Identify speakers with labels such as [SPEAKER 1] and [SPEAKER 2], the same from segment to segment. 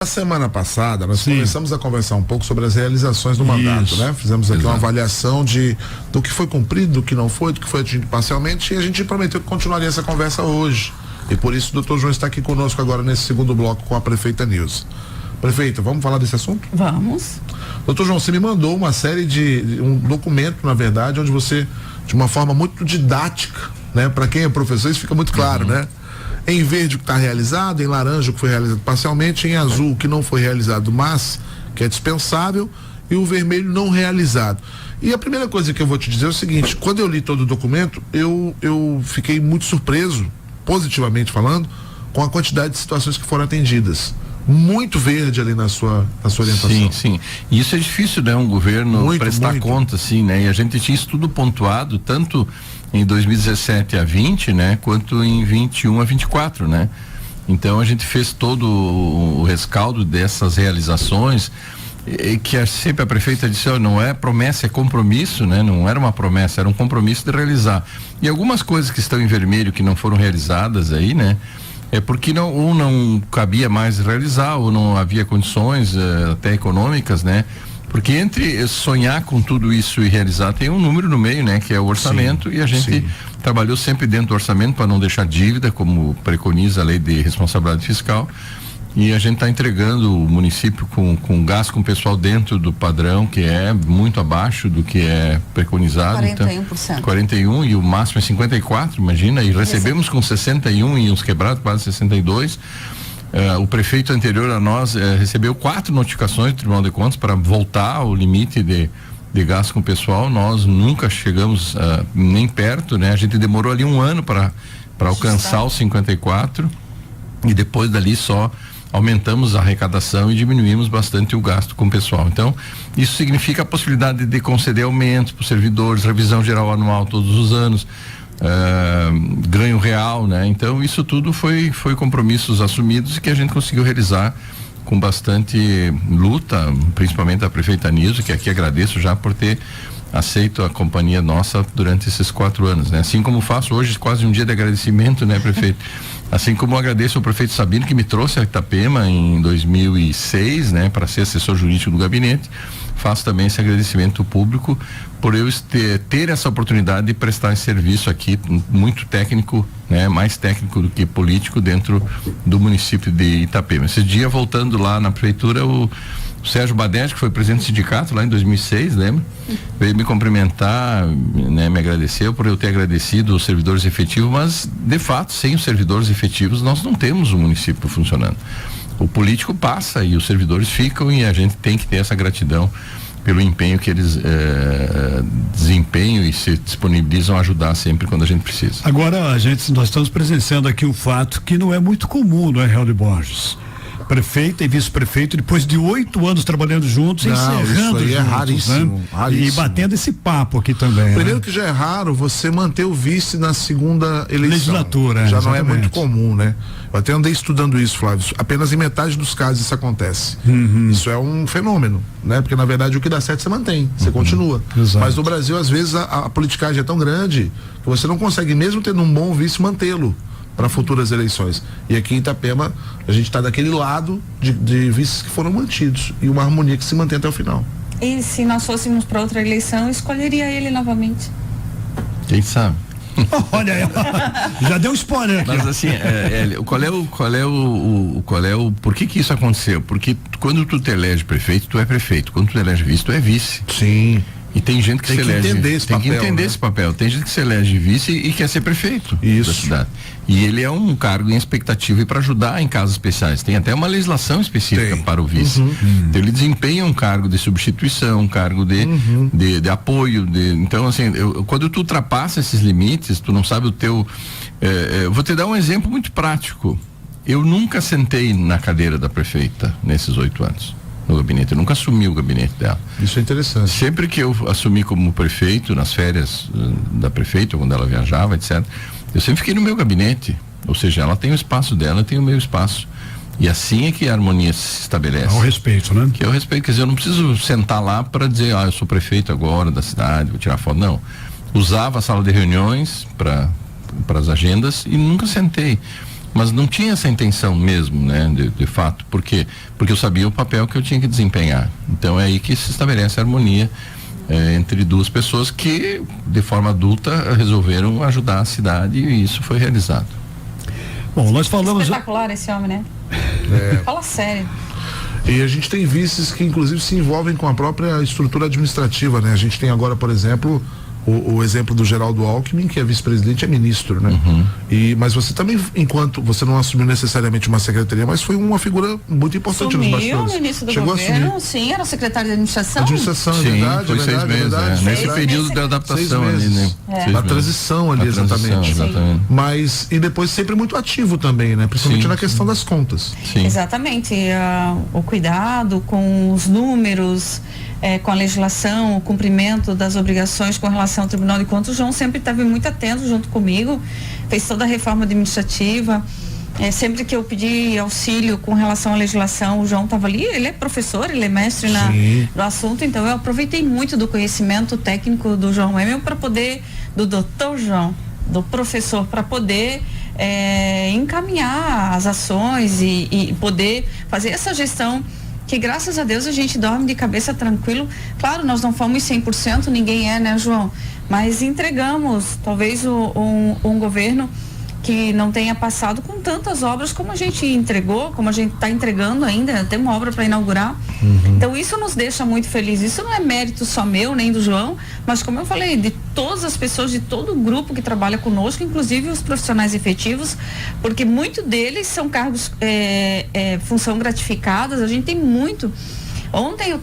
[SPEAKER 1] Na semana passada, nós
[SPEAKER 2] Sim.
[SPEAKER 1] começamos a conversar um pouco sobre as realizações do mandato, né? Fizemos aqui uma avaliação do que foi cumprido, do que não foi, do que foi atingido parcialmente, e a gente prometeu que continuaria essa conversa hoje. E por isso o doutor João está aqui conosco agora nesse segundo bloco com a prefeita Nilza. Prefeita, vamos falar desse assunto?
[SPEAKER 3] Vamos.
[SPEAKER 1] Doutor João, você me mandou uma série um documento, na verdade, onde você, de uma forma muito didática, né? Para quem é professor, isso fica muito claro, né? Em verde o que está realizado, em laranja o que foi realizado parcialmente, em azul o que não foi realizado, mas que é dispensável, e o vermelho não realizado. E a primeira coisa que eu vou te dizer é o seguinte: quando eu li todo o documento, eu fiquei muito surpreso, positivamente falando, com a quantidade de situações que foram atendidas. Muito verde ali na sua orientação.
[SPEAKER 4] Sim, sim. E isso é difícil, né? Um governo prestar conta, assim, né? E a gente tinha isso tudo pontuado, tanto em 2017 a 20, né? Quanto em 21 a 24, né? Então a gente fez todo o rescaldo dessas realizações, que sempre a prefeita disse, não é promessa, é compromisso, né? Não era uma promessa, era um compromisso de realizar. E algumas coisas que estão em vermelho que não foram realizadas aí, né? É porque não cabia mais realizar, ou não havia condições até econômicas, né? Porque entre sonhar com tudo isso e realizar tem um número no meio, né? Que é o orçamento, e a gente trabalhou sempre dentro do orçamento para não deixar dívida, como preconiza a lei de responsabilidade fiscal. E a gente está entregando o município com gasto com o pessoal dentro do padrão, que é muito abaixo do que é preconizado.
[SPEAKER 3] 41%.
[SPEAKER 4] Então, 41 e o máximo é 54, imagina, e recebemos com 61 e uns quebrados, quase 62. O prefeito anterior a nós recebeu 4 notificações do Tribunal de Contas para voltar ao limite de gasto com o pessoal. Nós nunca chegamos nem perto, né? A gente demorou ali um ano para alcançar os 54, e depois dali só aumentamos a arrecadação e diminuímos bastante o gasto com o pessoal. Então, isso significa a possibilidade de conceder aumentos para os servidores, revisão geral anual todos os anos, ganho real, né? Então, isso tudo foi compromissos assumidos e que a gente conseguiu realizar com bastante luta, principalmente a prefeita Nilza, que aqui agradeço já por ter aceito a companhia nossa durante esses 4 anos, né? Assim como faço hoje quase um dia de agradecimento, né, prefeito? Assim como agradeço ao prefeito Sabino, que me trouxe a Itapema em 2006, né, para ser assessor jurídico do gabinete. Faço também esse agradecimento público por eu ter essa oportunidade de prestar esse serviço aqui, muito técnico, né, mais técnico do que político, dentro do município de Itapema. Esse dia, voltando lá na prefeitura, o Sérgio Badete, que foi presidente do sindicato lá em 2006, lembra? Veio me cumprimentar, né, me agradeceu por eu ter agradecido os servidores efetivos, mas de fato, sem os servidores efetivos, nós não temos o município funcionando. O político passa e os servidores ficam, e a gente tem que ter essa gratidão pelo empenho que eles desempenham e se disponibilizam a ajudar sempre quando a gente precisa.
[SPEAKER 2] Agora, nós estamos presenciando aqui um fato que não é muito comum, não é, Real de Borges? Prefeito e vice-prefeito, depois de 8 anos trabalhando juntos, encerrando juntos,
[SPEAKER 1] raríssimo,
[SPEAKER 2] né?
[SPEAKER 1] raríssimo.
[SPEAKER 2] E batendo esse papo aqui também.
[SPEAKER 1] Primeiro,
[SPEAKER 2] né?
[SPEAKER 1] que já é raro você manter o vice na segunda eleição.
[SPEAKER 2] Legislatura,
[SPEAKER 1] já
[SPEAKER 2] exatamente.
[SPEAKER 1] não é muito comum, né? Eu até andei estudando isso, Flávio. Apenas em metade dos casos isso acontece. Isso é um fenômeno, né? Porque na verdade o que dá certo você mantém, você continua.
[SPEAKER 2] Exato.
[SPEAKER 1] Mas no Brasil, às vezes, a politicagem é tão grande que você não consegue, mesmo tendo um bom vice, mantê-lo para futuras eleições. E aqui em Itapema a gente está daquele lado de vices que foram mantidos, e uma harmonia que se mantém até o final.
[SPEAKER 3] E se nós fôssemos para outra eleição, eu escolheria ele novamente.
[SPEAKER 4] Quem sabe?
[SPEAKER 2] Olha aí, já deu um spoiler aqui.
[SPEAKER 4] Mas assim, por que isso aconteceu? Porque quando tu te elege prefeito, tu é prefeito. Quando tu te elege vice, tu é vice.
[SPEAKER 1] Sim.
[SPEAKER 4] E tem gente que
[SPEAKER 1] tem
[SPEAKER 4] se elege.
[SPEAKER 1] Entender esse
[SPEAKER 4] tem
[SPEAKER 1] papel,
[SPEAKER 4] que entender,
[SPEAKER 1] né?
[SPEAKER 4] esse papel. Tem gente que se elege vice e quer ser prefeito da cidade. E ele é um cargo em expectativa e para ajudar em casos especiais. Tem até uma legislação específica para o vice. Então ele desempenha um cargo de substituição, um cargo de apoio. Então, assim, quando tu ultrapassa esses limites, tu não sabe o teu. Eu vou te dar um exemplo muito prático. Eu nunca sentei na cadeira da prefeita nesses 8 anos. No gabinete, eu nunca assumi o gabinete dela.
[SPEAKER 1] Isso é interessante.
[SPEAKER 4] Sempre que eu assumi como prefeito, nas férias da prefeita, quando ela viajava, etc., eu sempre fiquei no meu gabinete. Ou seja, ela tem o espaço dela, eu tenho o meu espaço. E assim é que a harmonia se estabelece.
[SPEAKER 2] Ao respeito, né?
[SPEAKER 4] Que é o respeito, quer dizer, eu não preciso sentar lá para dizer, eu sou prefeito agora da cidade, vou tirar foto. Não. Usava a sala de reuniões para as agendas e nunca sentei. mas não tinha essa intenção mesmo, né? De fato, por quê? Porque eu sabia o papel que eu tinha que desempenhar. Então é aí que se estabelece a harmonia entre duas pessoas que, de forma adulta, resolveram ajudar a cidade, e isso foi realizado.
[SPEAKER 2] Bom, nós falamos...
[SPEAKER 3] Espetacular esse homem, né? Fala sério.
[SPEAKER 1] E a gente tem vices que inclusive se envolvem com a própria estrutura administrativa, né? A gente tem agora, por exemplo, o exemplo do Geraldo Alckmin, que é vice-presidente, é ministro, né? Mas você também, enquanto você não assumiu necessariamente uma secretaria, mas foi uma figura muito importante nos bastidores.
[SPEAKER 3] No início do
[SPEAKER 1] Chegou
[SPEAKER 3] governo, sim, era secretário de administração.
[SPEAKER 1] Administração, é
[SPEAKER 4] Sim,
[SPEAKER 1] verdade,
[SPEAKER 4] foi 6 meses, nesse período da adaptação ali, né?
[SPEAKER 1] A transição ali, exatamente. Mas, e depois sempre muito ativo também, né? Principalmente na questão das contas.
[SPEAKER 4] Sim.
[SPEAKER 3] Exatamente, o cuidado com os números, com a legislação, o cumprimento das obrigações com relação ao Tribunal de Contas. O João sempre esteve muito atento junto comigo, fez toda a reforma administrativa. Sempre que eu pedi auxílio com relação à legislação, o João estava ali. Ele é professor, ele é mestre no assunto, então eu aproveitei muito do conhecimento técnico do João Emel para poder, do doutor João, do professor, para poder encaminhar as ações e poder fazer essa gestão, que graças a Deus a gente dorme de cabeça tranquilo. Claro, nós não fomos 100%, ninguém né, João? Mas entregamos talvez um governo que não tenha passado com tantas obras como a gente entregou, como a gente está entregando ainda, tem uma obra para inaugurar. Então isso nos deixa muito felizes. Isso não é mérito só meu, nem do João, mas como eu falei, de todas as pessoas, de todo o grupo que trabalha conosco, inclusive os profissionais efetivos, porque muitos deles são cargos, função gratificadas. A gente tem muito. Ontem eu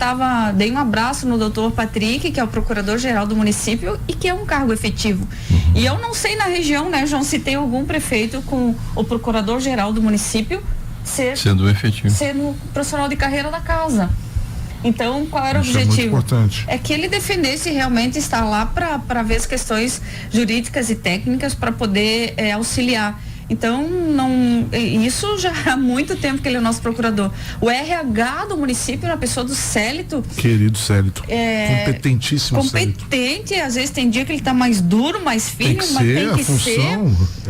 [SPEAKER 3] dei um abraço no doutor Patrick, que é o procurador-geral do município e que é um cargo efetivo. E eu não sei na região, né, João, se tem algum prefeito com o procurador-geral do município
[SPEAKER 4] sendo efetivo,
[SPEAKER 3] sendo profissional de carreira da casa. Então, qual era o objetivo?
[SPEAKER 1] É muito importante.
[SPEAKER 3] É que ele defendesse realmente estar lá para ver as questões jurídicas e técnicas para poder auxiliar. Então, isso já há muito tempo que ele é o nosso procurador. O RH do município, na pessoa do Célito.
[SPEAKER 1] Querido Célito. Competentíssimo Célito.
[SPEAKER 3] Competente, às vezes tem dia que ele está mais duro, mais firme, mas tem que ser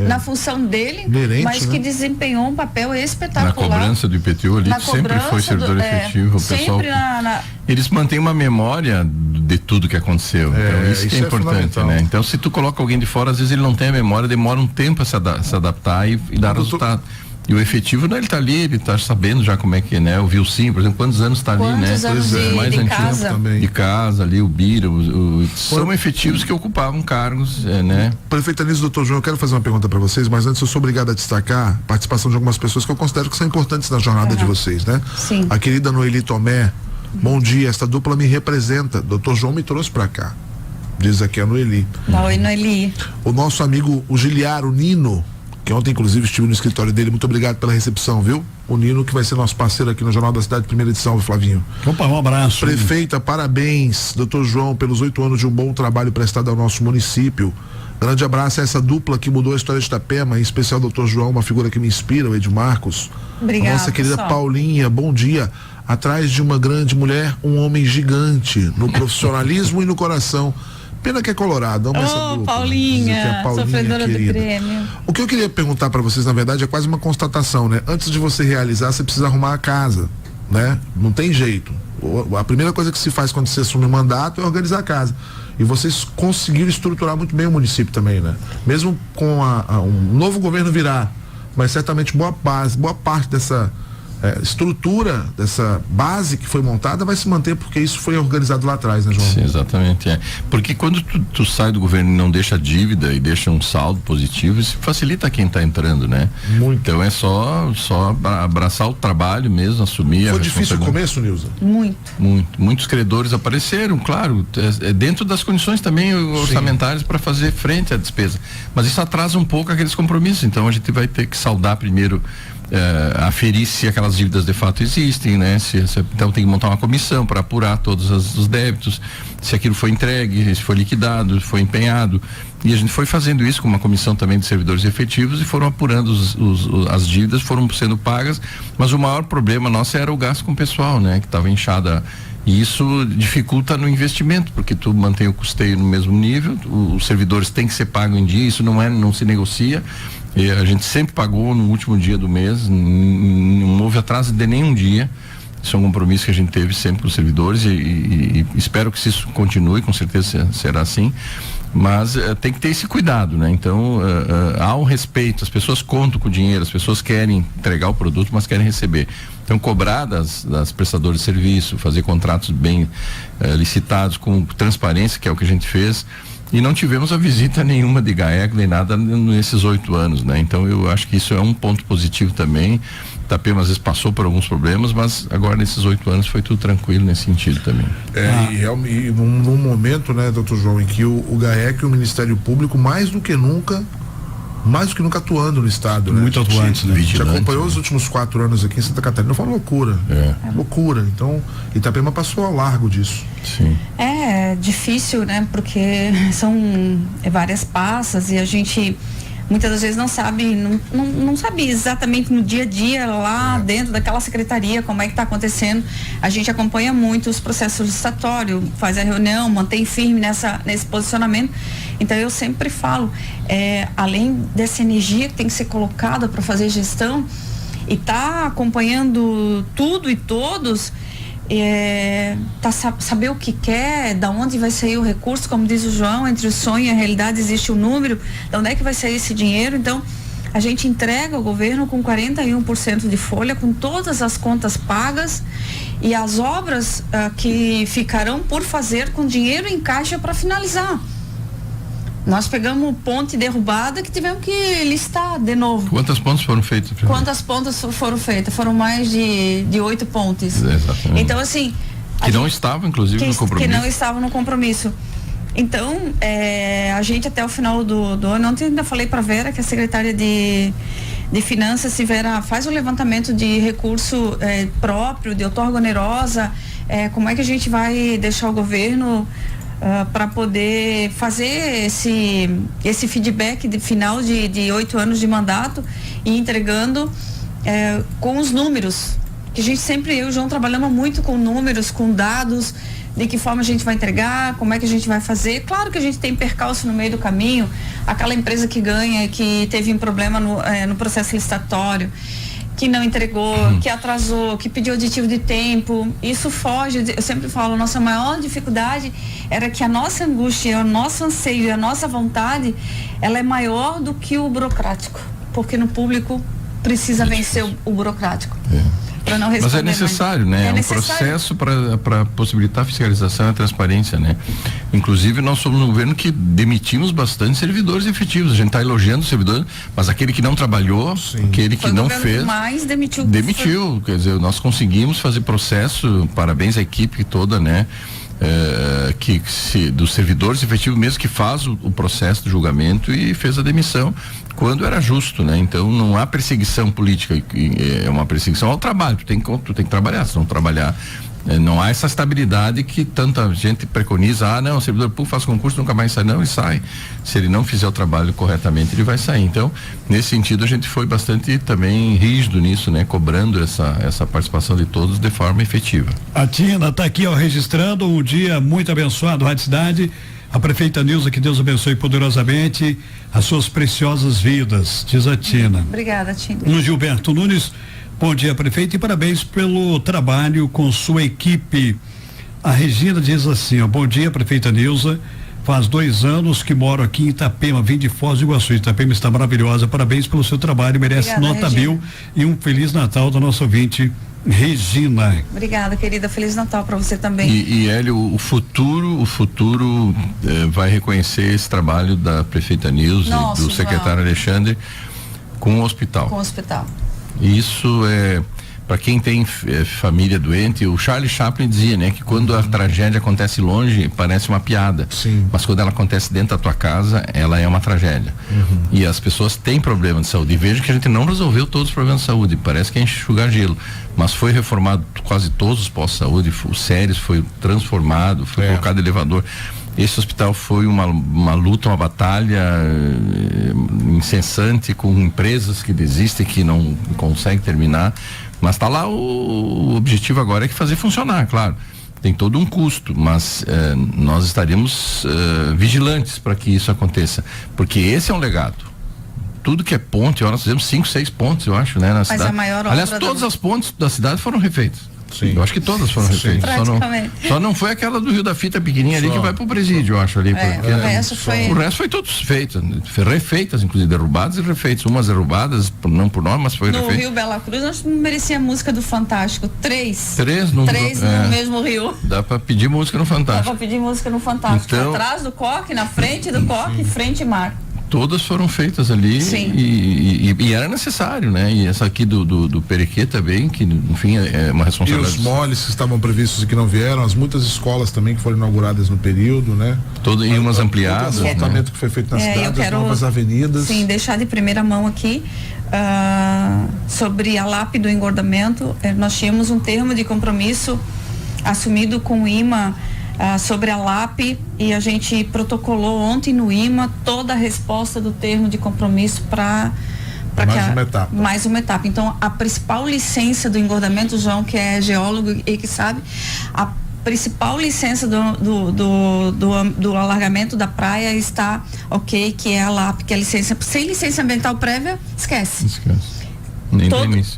[SPEAKER 3] na função dele, inerente, mas que desempenhou um papel espetacular.
[SPEAKER 4] Na cobrança do IPTU ali, sempre foi servidor efetivo. O pessoal, eles mantêm uma memória de tudo que aconteceu. Então, isso que é importante, né? Então, se tu coloca alguém de fora, às vezes ele não tem a memória, demora um tempo a se adaptar e dar resultado. E o efetivo, né, ele tá ali, ele tá sabendo já como é que, né? O Vilcinho, por exemplo, quantos anos tá ali, né?
[SPEAKER 3] Anos
[SPEAKER 4] mais
[SPEAKER 3] de
[SPEAKER 4] antigo
[SPEAKER 3] casa.
[SPEAKER 4] Também. De casa ali, o Bira, são efetivos que ocupavam cargos, né?
[SPEAKER 1] Prefeito Anísio, doutor João, eu quero fazer uma pergunta para vocês, mas antes eu sou obrigado a destacar a participação de algumas pessoas que eu considero que são importantes na jornada de vocês, né?
[SPEAKER 3] Sim.
[SPEAKER 1] A querida Noeli Tomé, bom dia, esta dupla me representa, doutor João me trouxe para cá, diz aqui a Noeli.
[SPEAKER 3] Oi, Noeli.
[SPEAKER 1] O nosso amigo, o Giliaro Nino, que ontem inclusive estive no escritório dele, muito obrigado pela recepção, viu? O Nino, que vai ser nosso parceiro aqui no Jornal da Cidade, primeira edição, Flavinho.
[SPEAKER 2] Opa, um abraço.
[SPEAKER 1] Prefeita, parabéns, doutor João, pelos 8 anos de um bom trabalho prestado ao nosso município. Grande abraço a essa dupla que mudou a história de Itapema, em especial o doutor João, uma figura que me inspira, o Ed Marcos.
[SPEAKER 3] Obrigada,
[SPEAKER 1] nossa querida
[SPEAKER 3] pessoal.
[SPEAKER 1] Paulinha, bom dia. Atrás de uma grande mulher, um homem gigante, no profissionalismo e no coração. Pena que é colorado. Amo essa dupla.
[SPEAKER 3] Paulinha, sofredora do Grêmio.
[SPEAKER 1] O que eu queria perguntar para vocês, na verdade, é quase uma constatação, né? Antes de você realizar, você precisa arrumar a casa, né? Não tem jeito. A primeira coisa que se faz quando você assume o mandato é organizar a casa. E vocês conseguiram estruturar muito bem o município também, né? Mesmo com um novo governo virar, mas certamente boa parte dessa estrutura, dessa base que foi montada vai se manter, porque isso foi organizado lá atrás, né, João?
[SPEAKER 4] Sim, exatamente, porque quando tu sai do governo e não deixa dívida e deixa um saldo positivo, isso facilita quem está entrando, né?
[SPEAKER 1] Muito.
[SPEAKER 4] Então é só abraçar o trabalho mesmo, assumir.
[SPEAKER 1] Foi difícil o começo, Nilza?
[SPEAKER 4] Muitos credores apareceram, claro, dentro das condições também orçamentárias para fazer frente à despesa, mas isso atrasa um pouco aqueles compromissos, então a gente vai ter que saldar primeiro, aferir se aquelas dívidas de fato existem, né? Então tem que montar uma comissão para apurar todos os débitos, se aquilo foi entregue, se foi liquidado, se foi empenhado, e a gente foi fazendo isso com uma comissão também de servidores efetivos e foram apurando as dívidas, foram sendo pagas, mas o maior problema nosso era o gasto com o pessoal, né? Que estava inchada E isso dificulta no investimento, porque tu mantém o custeio no mesmo nível, os servidores têm que ser pagos em dia, isso não se negocia. E a gente sempre pagou no último dia do mês, não houve atraso de nenhum dia. Isso é um compromisso que a gente teve sempre com os servidores e espero que isso continue, com certeza será assim. Mas tem que ter esse cuidado, né? Então há um respeito, as pessoas contam com o dinheiro, as pessoas querem entregar o produto, mas querem receber. Então cobrar das prestadoras de serviço, fazer contratos bem licitados, com transparência, que é o que a gente fez. E não tivemos a visita nenhuma de GAECO, nem nada nesses 8 anos, né? Então eu acho que isso é um ponto positivo também. Itapema às vezes passou por alguns problemas, mas agora nesses 8 anos foi tudo tranquilo nesse sentido também.
[SPEAKER 1] E num momento, né, doutor João, em que o GAECO e o Ministério Público mais do que nunca atuando no estado, né?
[SPEAKER 2] Muito atuantes, né?
[SPEAKER 1] A gente acompanhou os últimos 4 anos aqui em Santa Catarina, foi uma loucura. Loucura. Então, Itapema passou ao largo disso.
[SPEAKER 4] Sim.
[SPEAKER 3] É difícil, né? Porque são várias passas e a gente muitas das vezes não sabe exatamente no dia a dia lá dentro daquela secretaria como é que está acontecendo. A gente acompanha muito os processos licitatórios, faz a reunião, mantém firme nesse posicionamento. Então eu sempre falo, além dessa energia que tem que ser colocada para fazer gestão e tá acompanhando tudo e todos, saber o que quer, da onde vai sair o recurso, como diz o João, entre o sonho e a realidade existe um número, de onde é que vai sair esse dinheiro. Então a gente entrega ao governo com 41% de folha, com todas as contas pagas e as obras que ficarão por fazer com dinheiro em caixa para finalizar. Nós pegamos ponte derrubada que tivemos que listar de novo.
[SPEAKER 4] Quantas pontes foram feitas?
[SPEAKER 3] Quantas pontes foram feitas? Foram mais de 8 pontes.
[SPEAKER 4] Exatamente.
[SPEAKER 3] Então, assim...
[SPEAKER 4] Que não estavam, inclusive, no compromisso.
[SPEAKER 3] Que não estavam no compromisso. Então, a gente até o final do ano, ontem ainda falei para Vera, que é a secretária de Finanças, se Vera faz o levantamento de recurso próprio, de outorga onerosa, como é que a gente vai deixar o governo... para poder fazer esse feedback de final de 8 anos de mandato e entregando com os números, que a gente sempre, eu e o João, trabalhamos muito com números, com dados, de que forma a gente vai entregar, como é que a gente vai fazer. Claro que a gente tem percalço no meio do caminho, aquela empresa que ganha, que teve um problema no processo licitatório, que não entregou, que atrasou, que pediu aditivo de tempo, isso foge, eu sempre falo, a nossa maior dificuldade era que a nossa angústia, o nosso anseio, a nossa vontade, ela é maior do que o burocrático, porque no público precisa vencer o burocrático. Não, mas
[SPEAKER 4] é necessário, né? É um processo para possibilitar a fiscalização e a transparência, né? Inclusive, nós somos um governo que demitimos bastante servidores efetivos. A gente está elogiando os servidores, mas aquele que não trabalhou, aquele que não fez, demitiu. Quer dizer, nós conseguimos fazer processo, parabéns à equipe toda, né? Dos servidores efetivos mesmo, que faz o processo de julgamento e fez a demissão quando era justo, né? Então não há perseguição política, é uma perseguição ao trabalho, tu tem que trabalhar, se não trabalhar, não há essa estabilidade que tanta gente preconiza. Não, o servidor público faz concurso, nunca mais sai. Não, ele sai. Se ele não fizer o trabalho corretamente, ele vai sair. Então, nesse sentido, a gente foi bastante também rígido nisso, né? Cobrando essa participação de todos de forma efetiva.
[SPEAKER 2] A Tina está aqui, registrando um dia muito abençoado, Rádio Cidade. A prefeita Nilza, que Deus abençoe poderosamente as suas preciosas vidas, diz a Tina.
[SPEAKER 3] Obrigada, Tina.
[SPEAKER 2] No Gilberto Nunes, bom dia, prefeito, e parabéns pelo trabalho com sua equipe. A Regina diz assim, bom dia, prefeita Nilza, faz 2 anos que moro aqui em Itapema, vim de Foz do Iguaçu. Itapema está maravilhosa, parabéns pelo seu trabalho, merece nota 1000 e um Feliz Natal do nosso ouvinte, Regina.
[SPEAKER 3] Obrigada, querida, Feliz Natal para você também.
[SPEAKER 4] E Hélio, o futuro vai reconhecer esse trabalho da prefeita Nilza e do secretário Alexandre com o hospital.
[SPEAKER 3] Com o hospital.
[SPEAKER 4] Isso para quem tem família doente, o Charlie Chaplin dizia, né, que quando a tragédia acontece longe, parece uma piada.
[SPEAKER 1] Sim.
[SPEAKER 4] Mas quando ela acontece dentro da tua casa, ela é uma tragédia. E as pessoas têm problema de saúde. E veja que a gente não resolveu todos os problemas de saúde, parece que é enxugar gelo. Mas foi reformado quase todos os postos de saúde, os sérios foi transformado, foi colocado elevador. Esse hospital foi uma luta, uma batalha incessante com empresas que desistem, que não conseguem terminar. Mas está lá, o objetivo agora é que fazer funcionar, claro. tem todo um custo, mas nós estaremos vigilantes para que isso aconteça, porque esse é um legado. Tudo que é ponte, nós fizemos 5, 6 pontes, eu acho, né, na cidade.
[SPEAKER 3] Mas a maior
[SPEAKER 4] Aliás,
[SPEAKER 3] obra
[SPEAKER 4] todas as pontes da cidade foram refeitas.
[SPEAKER 1] Sim.
[SPEAKER 4] Eu acho que todas foram refeitas. Só não foi aquela do Rio da Fita pequenininha ali que vai pro presídio, eu acho ali.
[SPEAKER 3] O resto foi
[SPEAKER 4] todos feitos, refeitas, inclusive derrubadas e refeitas. Umas derrubadas, não por nós, mas foi refeito.
[SPEAKER 3] No Rio Bela Cruz, nós merecia a música do Fantástico. Três no mesmo rio.
[SPEAKER 4] Dá pra pedir música no Fantástico.
[SPEAKER 3] Dá pra pedir música no Fantástico.
[SPEAKER 4] Então,
[SPEAKER 3] atrás do coque, na frente do coque, frente mar.
[SPEAKER 4] Todas foram feitas ali.
[SPEAKER 3] Sim.
[SPEAKER 4] E era necessário, né? E essa aqui do Perequê também, que enfim é uma responsabilidade.
[SPEAKER 1] E os moles que estavam previstos e que não vieram, as muitas escolas também que foram inauguradas no período, né?
[SPEAKER 4] E umas ampliadas.
[SPEAKER 1] O asfaltamento que foi feito na cidade, as novas avenidas.
[SPEAKER 3] Sim, deixar de primeira mão aqui sobre a LAP do engordamento. Nós tínhamos um termo de compromisso assumido com o IMA sobre a LAP, e a gente protocolou ontem no IMA toda a resposta do termo de compromisso para mais uma etapa. Então, a principal licença do engordamento, João, que é geólogo e que sabe, a principal licença do alargamento da praia está ok, que é a LAP, que é a licença. Sem licença ambiental prévia, esquece.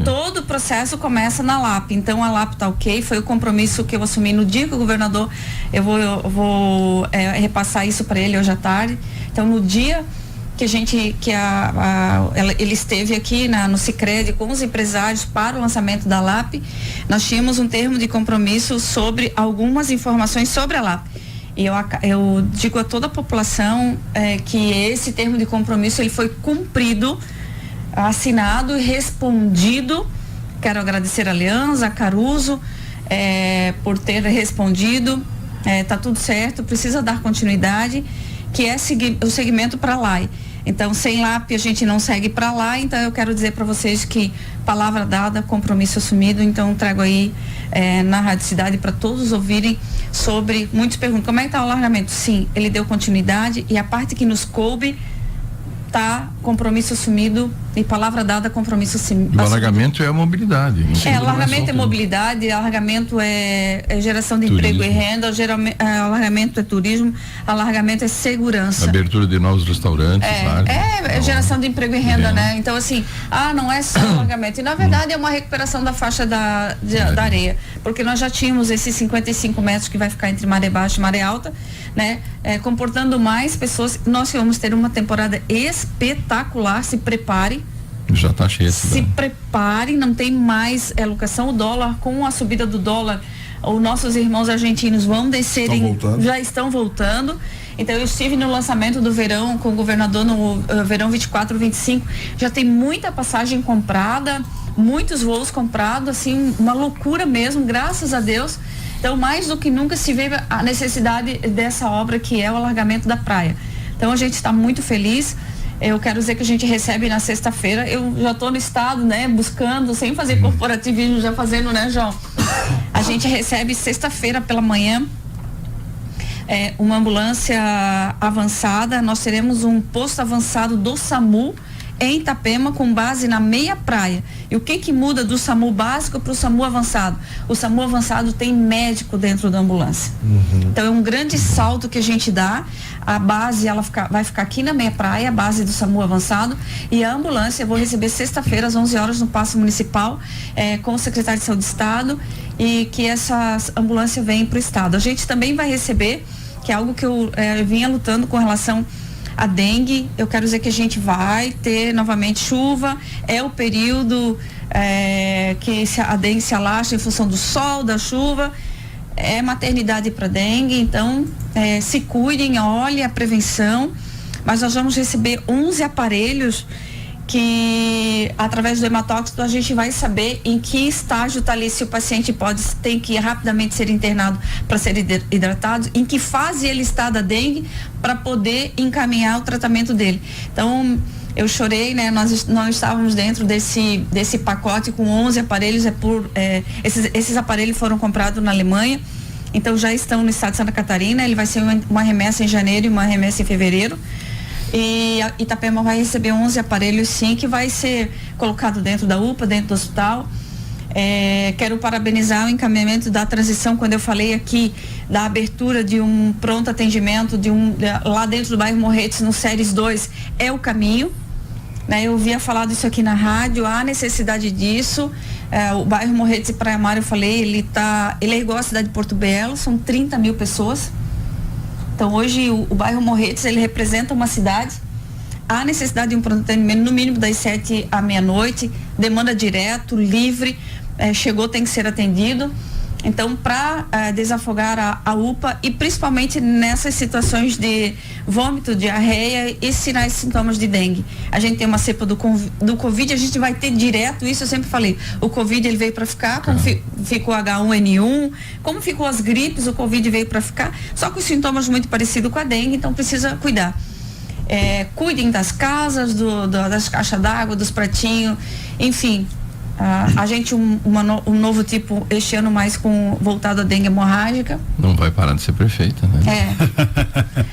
[SPEAKER 3] Todo o processo começa na LAP. Então a LAP está ok, foi o compromisso que eu assumi no dia que o governador, eu vou repassar isso para ele hoje à tarde. Então no dia que ele esteve aqui no Sicredi com os empresários para o lançamento da LAP, nós tínhamos um termo de compromisso sobre algumas informações sobre a LAP. E eu digo a toda a população que esse termo de compromisso ele foi cumprido, assinado e respondido. Quero agradecer a Aliança, a Caruso por ter respondido. Tá tudo certo, precisa dar continuidade, que é o segmento para lá. Então, sem LAP a gente não segue para lá. Então, eu quero dizer para vocês que palavra dada, compromisso assumido. Então, trago aí na Rádio Cidade para todos ouvirem sobre. Muitos perguntam como é que está o alargamento. Sim, ele deu continuidade, e a parte que nos coube tá compromisso assumido e palavra dada, compromisso assumido.
[SPEAKER 4] O alargamento é a mobilidade.
[SPEAKER 3] Alargamento é mobilidade, alargamento é geração de emprego e renda, alargamento é turismo, alargamento é segurança.
[SPEAKER 4] Abertura de novos restaurantes.
[SPEAKER 3] Geração de emprego e renda, né? Então assim, não é só alargamento. E na verdade é uma recuperação da faixa da areia, porque nós já tínhamos esses 55 metros que vai ficar entre maré baixa e maré alta, né? Comportando mais pessoas. Nós vamos ter uma temporada espetacular, se prepare.
[SPEAKER 4] Já está cheio.
[SPEAKER 3] Se prepare, não tem mais locação. O dólar, com a subida do dólar, os nossos irmãos argentinos vão descer, já estão voltando. Então eu estive no lançamento do verão com o governador no verão 24, 25, já tem muita passagem comprada, muitos voos comprados, assim, uma loucura mesmo, graças a Deus. Então, mais do que nunca se vê a necessidade dessa obra, que é o alargamento da praia. Então, a gente está muito feliz. Eu quero dizer que a gente recebe na sexta-feira. Eu já estou no estado, né, buscando, sem fazer corporativismo, já fazendo, né, João? A gente recebe sexta-feira pela manhã uma ambulância avançada. Nós teremos um posto avançado do SAMU em Itapema, com base na meia praia. E o que muda do SAMU básico para o SAMU avançado? O SAMU avançado tem médico dentro da ambulância. Então é um grande salto que a gente dá. A base vai ficar aqui na meia praia, a base do SAMU avançado, e a ambulância eu vou receber sexta-feira às 11 horas no Paço Municipal com o secretário de Saúde do Estado, e que essa ambulância vem para o Estado. A gente também vai receber, que é algo que eu vinha lutando com relação a dengue. Eu quero dizer que a gente vai ter novamente chuva, é o período que a dengue se alastra em função do sol, da chuva, é maternidade para dengue. Então se cuidem, olhem a prevenção. Mas nós vamos receber 11 aparelhos que, através do hematóxico, a gente vai saber em que estágio está ali, se o paciente tem que rapidamente ser internado para ser hidratado, em que fase ele está da dengue, para poder encaminhar o tratamento dele. Então, eu chorei, né? Nós estávamos dentro desse pacote com 11 aparelhos, esses aparelhos foram comprados na Alemanha, então já estão no estado de Santa Catarina. Ele vai ser uma remessa em janeiro e uma remessa em fevereiro. E a Itapema vai receber 11 aparelhos, sim, que vai ser colocado dentro da UPA, dentro do hospital. Quero parabenizar o encaminhamento da transição, quando eu falei aqui da abertura de um pronto atendimento lá dentro do bairro Morretes, no Séries 2, é o caminho, né? Eu ouvia falar disso aqui na rádio, há necessidade disso. O bairro Morretes e Praia Mar, eu falei, ele é igual a cidade de Porto Belo, são 30 mil pessoas. Então hoje o bairro Morretes, ele representa uma cidade. Há necessidade de um pronto atendimento no mínimo das 7 à meia-noite, demanda direto, livre, chegou, tem que ser atendido. Então, para desafogar a UPA e principalmente nessas situações de vômito, diarreia e sinais e sintomas de dengue. A gente tem uma cepa do Covid, a gente vai ter direto, isso eu sempre falei, o Covid ele veio para ficar, como ficou H1N1, como ficou as gripes, o Covid veio para ficar, só com os sintomas muito parecidos com a dengue, então precisa cuidar. Cuidem das casas, das caixas d'água, dos pratinhos, enfim. A gente um novo tipo este ano mais voltado à dengue hemorrágica.
[SPEAKER 4] Não vai parar de ser prefeita, né?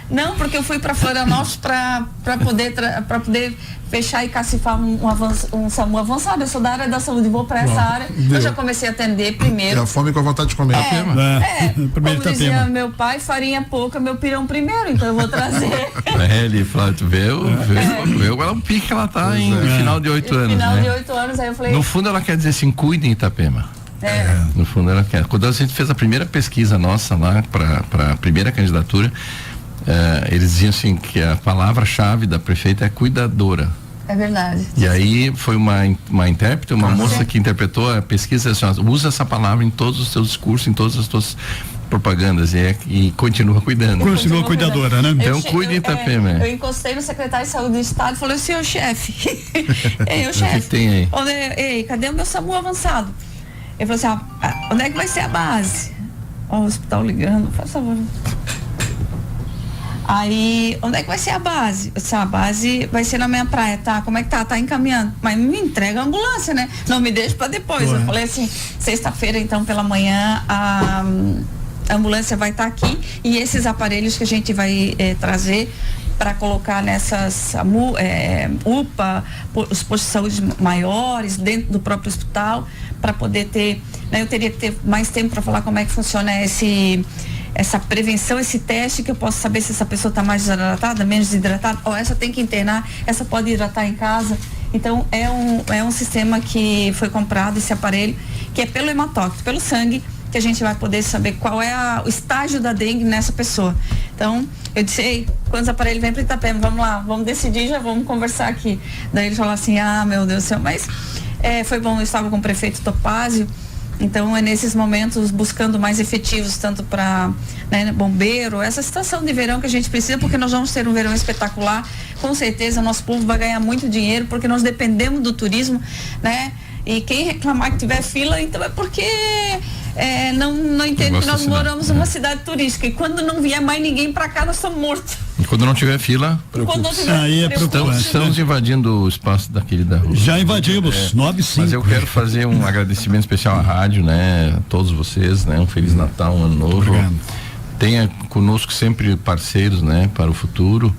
[SPEAKER 3] Não, porque eu fui para Florianópolis para poder fechar e cacifar um SAMU avançado. Eu sou da área da saúde, vou para essa área. Eu já comecei a atender primeiro.
[SPEAKER 1] É a fome com a vontade de comer.
[SPEAKER 3] Como dizia meu pai, farinha pouca, meu pirão primeiro, então eu vou trazer.
[SPEAKER 4] Ele falou, tu vê o pique que ela tá em final de 8 anos,
[SPEAKER 3] final
[SPEAKER 4] né?
[SPEAKER 3] de 8 anos, aí eu falei...
[SPEAKER 4] No fundo ela quer dizer assim, cuidem Itapema. No fundo ela quer. Quando a gente fez a primeira pesquisa nossa lá para a primeira candidatura, eles diziam assim que a palavra-chave da prefeita é cuidadora.
[SPEAKER 3] É verdade.
[SPEAKER 4] E aí foi uma intérprete, uma moça que interpretou a pesquisa assim, usa essa palavra em todos os seus discursos, em todas as suas propagandas e continua cuidando.
[SPEAKER 2] Continua cuidadora, né?
[SPEAKER 4] Então cuide de Itapema.
[SPEAKER 3] Eu encostei no secretário de saúde do estado e falei, senhor chefe, chefe,
[SPEAKER 4] o que tem aí?
[SPEAKER 3] Cadê o meu SAMU avançado? Ele falou assim, onde é que vai ser a base? Ó, o hospital ligando, faz favor. Aí, onde é que vai ser a base? Eu disse, a base vai ser na minha praia, tá? Como é que tá? Tá encaminhando. Mas me entrega a ambulância, né? Não me deixa pra depois. Eu falei assim, sexta-feira, então, pela manhã, a ambulância vai estar aqui e esses aparelhos que a gente vai trazer para colocar nessas UPA, os postos de saúde maiores, dentro do próprio hospital, para poder ter, né, eu teria que ter mais tempo para falar como é que funciona essa prevenção, esse teste, que eu posso saber se essa pessoa está mais desidratada, menos desidratada, ou essa tem que internar, essa pode hidratar em casa. Então é um sistema que foi comprado, esse aparelho, que é pelo hematócrito, pelo sangue, que a gente vai poder saber qual é o estágio da dengue nessa pessoa. Então, eu disse, ei, quantos aparelhos vem para Itapema? Vamos lá, vamos decidir, já vamos conversar aqui. Daí ele falou assim, meu Deus do céu, mas foi bom, eu estava com o prefeito Topázio, então é nesses momentos buscando mais efetivos, tanto para bombeiro, essa situação de verão que a gente precisa, porque nós vamos ter um verão espetacular, com certeza nosso povo vai ganhar muito dinheiro, porque nós dependemos do turismo, né? E quem reclamar que tiver fila, então é porque não entende que nós moramos numa cidade turística, e quando não vier mais ninguém para cá, nós estamos mortos.
[SPEAKER 4] E quando não tiver fila, estamos invadindo o espaço daquele da rua.
[SPEAKER 2] Já invadimos, 9-5.
[SPEAKER 4] Mas eu quero fazer um agradecimento especial à rádio, né? A todos vocês, né? Um Feliz Natal, um ano novo.
[SPEAKER 2] Obrigado.
[SPEAKER 4] Tenha conosco sempre parceiros, né? Para o futuro.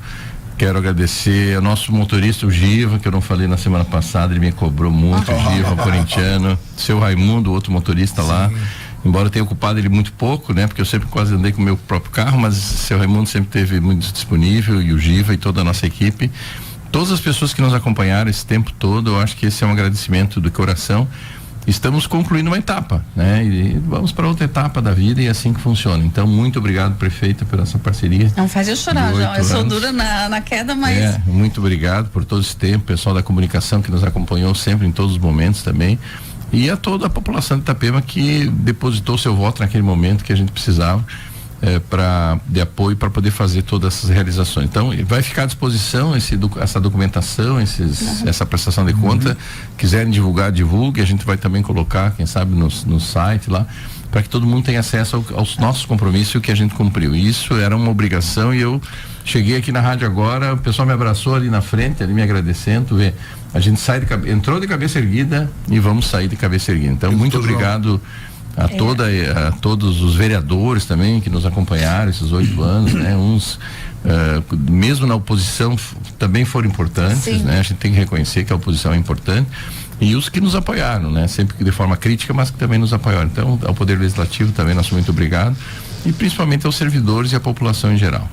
[SPEAKER 4] Quero agradecer ao nosso motorista, o Giva, que eu não falei na semana passada, ele me cobrou muito, o Giva, corintiano, seu Raimundo, outro motorista lá, embora eu tenha ocupado ele muito pouco, né? Porque eu sempre quase andei com o meu próprio carro, mas seu Raimundo sempre esteve muito disponível, e o Giva e toda a nossa equipe. Todas as pessoas que nos acompanharam esse tempo todo, eu acho que esse é um agradecimento do coração. Estamos concluindo uma etapa, né? E vamos para outra etapa da vida, e é assim que funciona. Então, muito obrigado, prefeita, por essa parceria.
[SPEAKER 3] Não faz eu chorar, João. Eu sou dura na queda, mas...
[SPEAKER 4] Muito obrigado por todo esse tempo, pessoal da comunicação que nos acompanhou sempre em todos os momentos também. E a toda a população de Itapema que depositou seu voto naquele momento que a gente precisava de apoio para poder fazer todas essas realizações. Então, vai ficar à disposição essa documentação, essa prestação de conta. Quiserem divulgar, divulgue. A gente vai também colocar, quem sabe, no site lá, para que todo mundo tenha acesso aos nossos compromissos e o que a gente cumpriu. Isso era uma obrigação, e eu cheguei aqui na rádio agora, o pessoal me abraçou ali na frente, ali me agradecendo, a gente entrou de cabeça erguida e vamos sair de cabeça erguida. Então, muito obrigado a todos os vereadores também que nos acompanharam esses 8 anos, né? Uns mesmo na oposição também foram importantes, né? A gente tem que reconhecer que a oposição é importante, E os que nos apoiaram, né? Sempre que de forma crítica, mas que também nos apoiaram. Então, ao Poder Legislativo também, nosso muito obrigado. E principalmente aos servidores e à população em geral.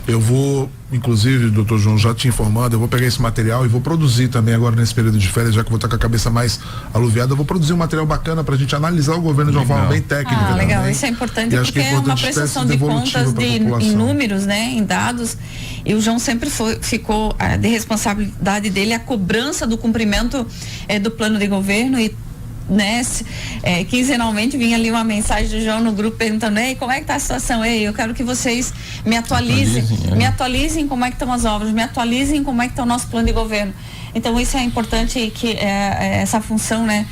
[SPEAKER 1] Eu vou, inclusive, doutor João, já te informando, eu vou pegar esse material e vou produzir também agora nesse período de férias, já que eu vou estar com a cabeça mais aluviada, eu vou produzir um material bacana pra gente analisar o governo de uma forma bem técnica.
[SPEAKER 3] Legal,
[SPEAKER 1] também.
[SPEAKER 3] isso é importante, porque
[SPEAKER 1] é
[SPEAKER 3] uma prestação de contas em números, né, em dados, e o João sempre ficou de responsabilidade dele a cobrança do cumprimento do plano de governo e né, quinzenalmente vinha ali uma mensagem do João no grupo perguntando: ei, como é que tá a situação? Ei, eu quero que vocês me atualizem como é que estão as obras, me atualizem como é que está o nosso plano de governo. Então isso é importante, que essa função, né,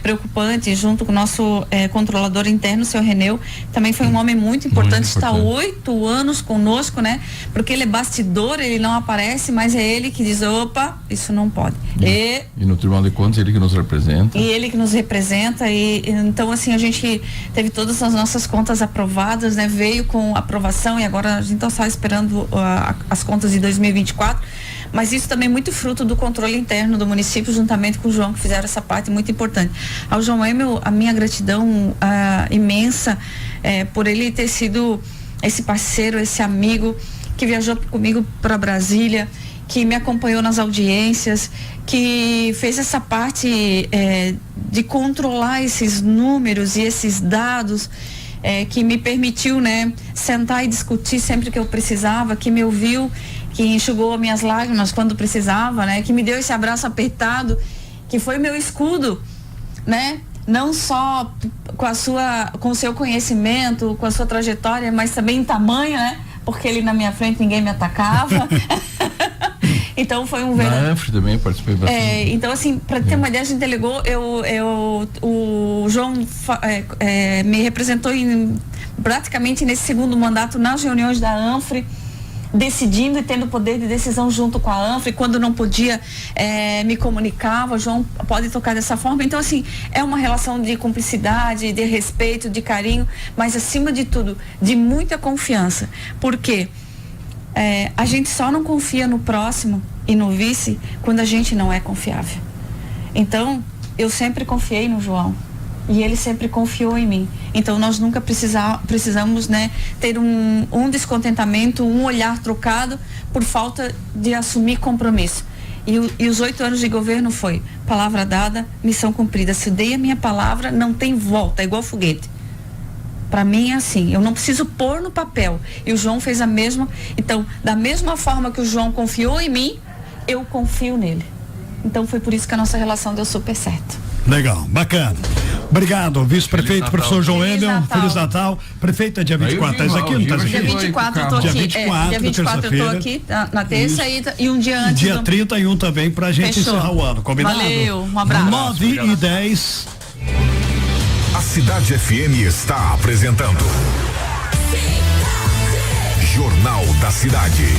[SPEAKER 3] preocupante, junto com o nosso controlador interno, o seu Reneu, também foi um homem muito importante, está 8 anos conosco, né, porque ele é bastidor, ele não aparece, mas é ele que diz: opa, isso não pode.
[SPEAKER 4] E no Tribunal de Contas ele que nos representa.
[SPEAKER 3] E ele que nos representa, e então assim, a gente teve todas as nossas contas aprovadas, né, veio com aprovação, e agora a gente está só esperando as contas de 2024, mas isso também é muito fruto do controle interno do município, juntamente com o João, que fizeram essa parte muito importante. Ao João Emel, a minha gratidão imensa por ele ter sido esse parceiro, esse amigo que viajou comigo para Brasília, que me acompanhou nas audiências, que fez essa parte de controlar esses números e esses dados, que me permitiu, né, sentar e discutir sempre que eu precisava, que me ouviu, que enxugou minhas lágrimas quando precisava, né, que me deu esse abraço apertado, que foi meu escudo, né, não só com o seu conhecimento, com a sua trajetória, mas também em tamanho, né, porque ele na minha frente ninguém me atacava. Então foi um verdadeiro.
[SPEAKER 4] Na Anfre também participei bastante.
[SPEAKER 3] Então assim, para ter uma ideia, a gente delegou, o João me representou praticamente nesse segundo mandato nas reuniões da Anfre, decidindo e tendo poder de decisão junto com a Anfre. Quando não podia, me comunicava: João, pode tocar dessa forma. Então assim, é uma relação de cumplicidade, de respeito, de carinho, mas acima de tudo, de muita confiança, porque a gente só não confia no próximo e no vice quando a gente não é confiável. Então eu sempre confiei no João e ele sempre confiou em mim. Então nós nunca precisamos, né, ter um descontentamento, um olhar trocado por falta de assumir compromisso. E os 8 anos de governo foi palavra dada, missão cumprida. Se dei a minha palavra, não tem volta, é igual foguete. Para mim é assim, eu não preciso pôr no papel. E o João fez a mesma. Então, da mesma forma que o João confiou em mim, eu confio nele. Então foi por isso que a nossa relação deu super certo.
[SPEAKER 2] Legal, bacana. Obrigado, vice-prefeito, professor João Emel. Feliz Natal. Prefeito, é dia 24, tá isso aqui? Não tá isso aqui?
[SPEAKER 3] Dia 24 eu tô aqui. Dia 24 eu tô aqui na terça e um dia antes.
[SPEAKER 2] Dia 31 também pra gente encerrar o ano, combinado?
[SPEAKER 3] Valeu, um abraço.
[SPEAKER 2] 9h10.
[SPEAKER 5] A Cidade FM está apresentando Jornal da Cidade.